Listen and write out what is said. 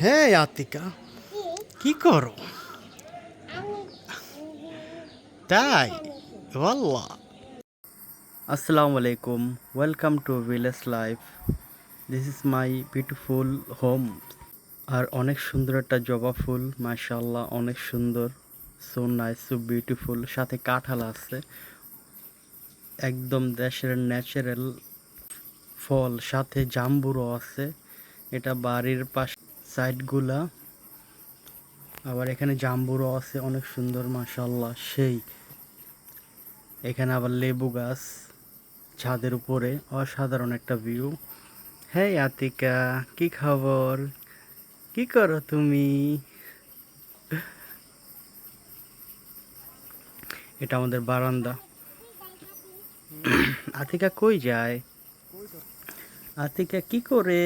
হ্যাঁ আতিকা, কি করো? তাই ওয়াল্লাহ। আসসালামু আলাইকুম, welcome to village life. This is my beautiful home. আর অনেক সুন্দর একটা জবা ফুল, মাশাআল্লাহ, অনেক সুন্দর। So nice, so beautiful. সাথে কাঁঠাল আছে, একদম দেশের ন্যাচারাল ফল। সাথে জাম্বুরও আছে। এটা বাড়ির পাশ সাইডগুলা। আবার এখানে জাম্বুরও আছে, অনেক সুন্দর, মাশাআল্লাহ, সেই। এখানে আবার লেবু গাছ ছাদের উপরে, অসাধারণ একটা ভিউ। হ্যাঁ আতিকা, কি খবর? কি করো তুমি? এটা আমাদের বারান্দা। আতিকা কই যায়? আতিকা কি করে?